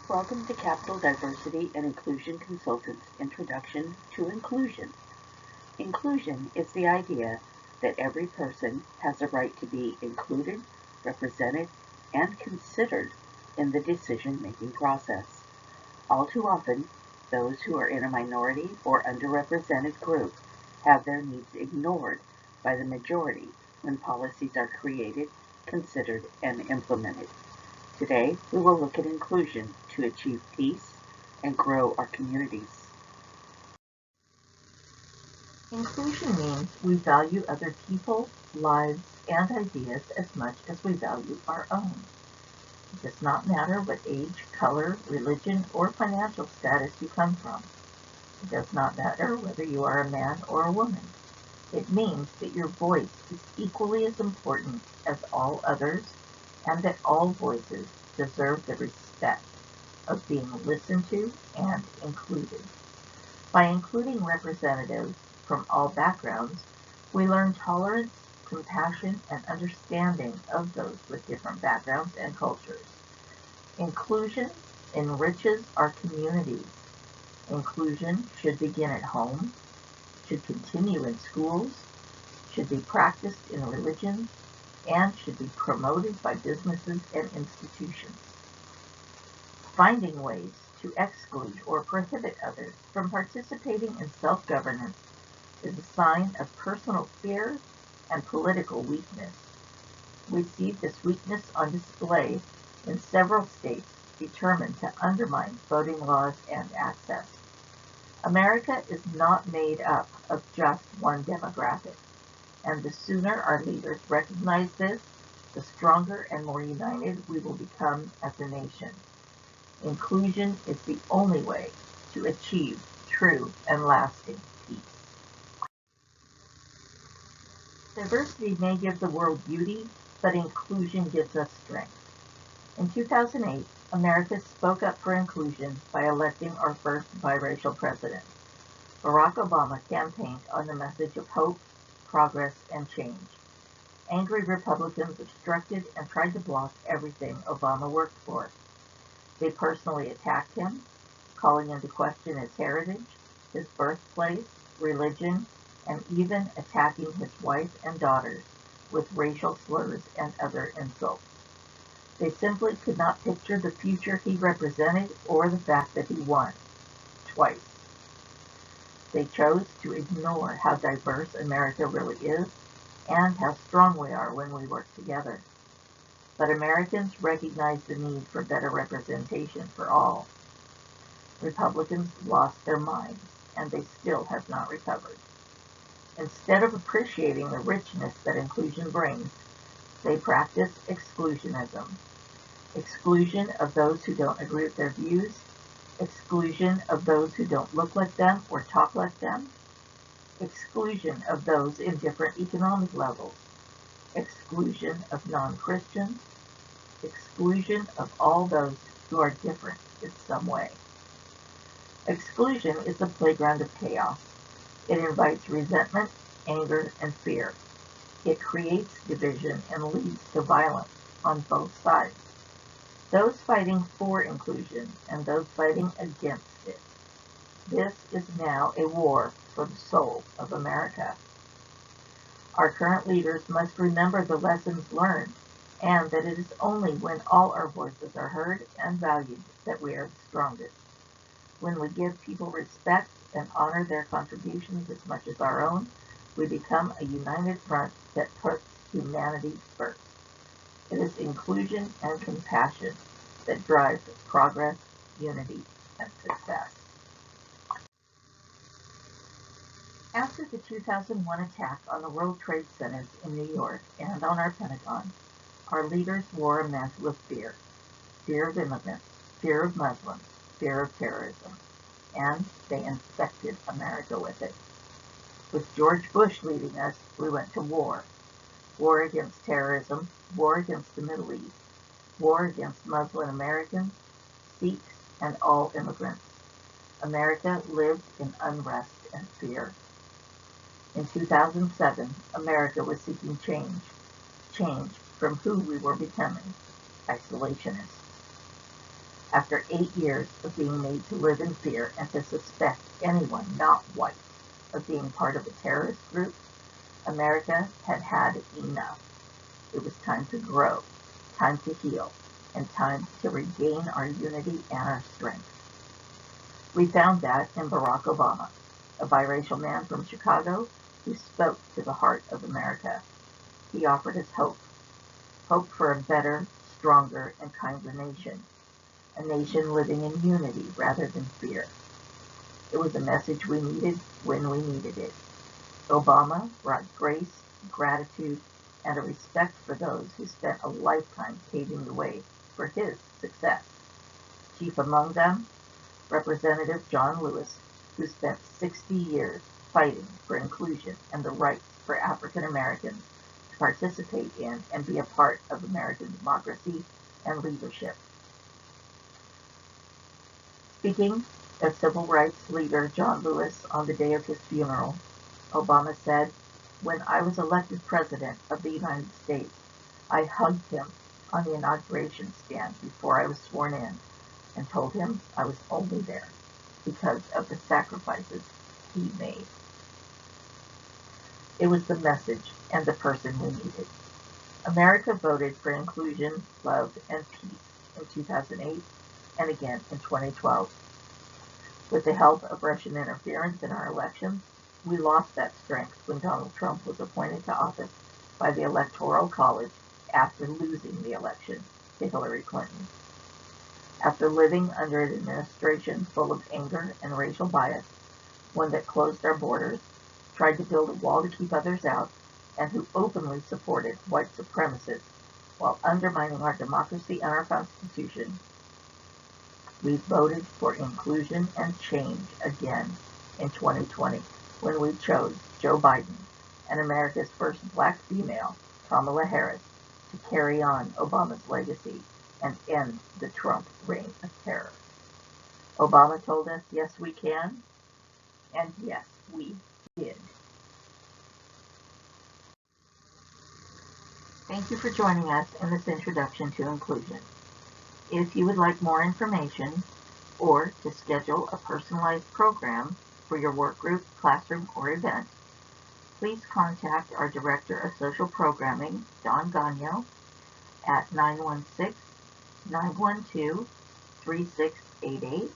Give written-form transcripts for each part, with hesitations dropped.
Welcome to Capital Diversity and Inclusion Consultants Introduction to Inclusion. Inclusion is the idea that every person has a right to be included, represented, and considered in the decision-making process. All too often, those who are in a minority or underrepresented group have their needs ignored by the majority when policies are created, considered, and implemented. Today, we will look at inclusion to achieve peace and grow our communities. Inclusion means we value other people, lives, and ideas as much as we value our own. It does not matter what age, color, religion, or financial status you come from. It does not matter whether you are a man or a woman. It means that your voice is equally as important as all others, and that all voices deserve the respect of being listened to and included. By including representatives from all backgrounds, we learn tolerance, compassion, and understanding of those with different backgrounds and cultures. Inclusion enriches our communities. Inclusion should begin at home, should continue in schools, should be practiced in religions, and should be promoted by businesses and institutions. Finding ways to exclude or prohibit others from participating in self-governance is a sign of personal fear and political weakness. We see this weakness on display in several states determined to undermine voting laws and access. America is not made up of just one demographic, and the sooner our leaders recognize this, the stronger and more united we will become as a nation. Inclusion is the only way to achieve true and lasting peace. Diversity may give the world beauty, but inclusion gives us strength. In 2008, America spoke up for inclusion by electing our first biracial president. Barack Obama campaigned on the message of hope, progress, and change. Angry Republicans obstructed and tried to block everything Obama worked for. They personally attacked him, calling into question his heritage, his birthplace, religion, and even attacking his wife and daughters with racial slurs and other insults. They simply could not picture the future he represented or the fact that he won, twice. They chose to ignore how diverse America really is and how strong we are when we work together. But Americans recognize the need for better representation for all. Republicans lost their minds, and they still have not recovered. Instead of appreciating the richness that inclusion brings, they practice exclusionism. Exclusion of those who don't agree with their views, exclusion of those who don't look like them or talk like them, exclusion of those in different economic levels, exclusion of non-Christians, exclusion of all those who are different in some way. Exclusion is the playground of chaos. It invites resentment, anger, and fear. It creates division and leads to violence on both sides. Those fighting for inclusion and those fighting against it. This is now a war for the soul of America. Our current leaders must remember the lessons learned and that it is only when all our voices are heard and valued that we are the strongest. When we give people respect and honor their contributions as much as our own, we become a united front that puts humanity first. It is inclusion and compassion that drives progress, unity, and success. After the 2001 attack on the World Trade Centers in New York and on our Pentagon, our leaders wore a mantle of fear. Fear of immigrants, fear of Muslims, fear of terrorism, and they infected America with it. With George Bush leading us, we went to war. War against terrorism, war against the Middle East, war against Muslim Americans, Sikhs, and all immigrants. America lived in unrest and fear. In 2007, America was seeking change from who we were becoming, isolationists. After 8 years of being made to live in fear and to suspect anyone not white of being part of a terrorist group, America had had enough. It was time to grow, time to heal, and time to regain our unity and our strength. We found that in Barack Obama, a biracial man from Chicago who spoke to the heart of America. He offered us hope for a better, stronger, and kinder nation, a nation living in unity rather than fear. It was a message we needed when we needed it. Obama brought grace, gratitude, and a respect for those who spent a lifetime paving the way for his success. Chief among them, Representative John Lewis, who spent 60 years fighting for inclusion and the rights for African Americans to participate in and be a part of American democracy and leadership. Speaking as civil rights leader John Lewis on the day of his funeral, Obama said, "When I was elected President of the United States, I hugged him on the inauguration stand before I was sworn in and told him I was only there because of the sacrifices he made." It was the message and the person we needed. America voted for inclusion, love, and peace in 2008 and again in 2012. With the help of Russian interference in our elections, we lost that strength when Donald Trump was appointed to office by the Electoral College after losing the election to Hillary Clinton. After living under an administration full of anger and racial bias, one that closed our borders, tried to build a wall to keep others out, and who openly supported white supremacists while undermining our democracy and our Constitution, we voted for inclusion and change again in 2020 when we chose Joe Biden and America's first black female, Kamala Harris, to carry on Obama's legacy and end the Trump reign of terror. Obama told us, yes, we can, and yes, we did. Thank you for joining us in this introduction to inclusion. If you would like more information or to schedule a personalized program for your work group, classroom, or event, please contact our Director of Social Programming, Don Gagno, at 916-912-3688.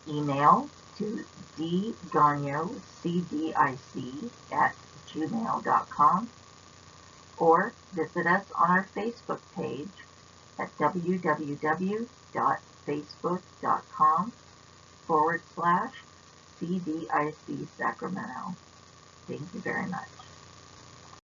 Email to dgagnocdic@gmail.com, or visit us on our Facebook page at www.facebook.com/CDIC Sacramento. Thank you very much.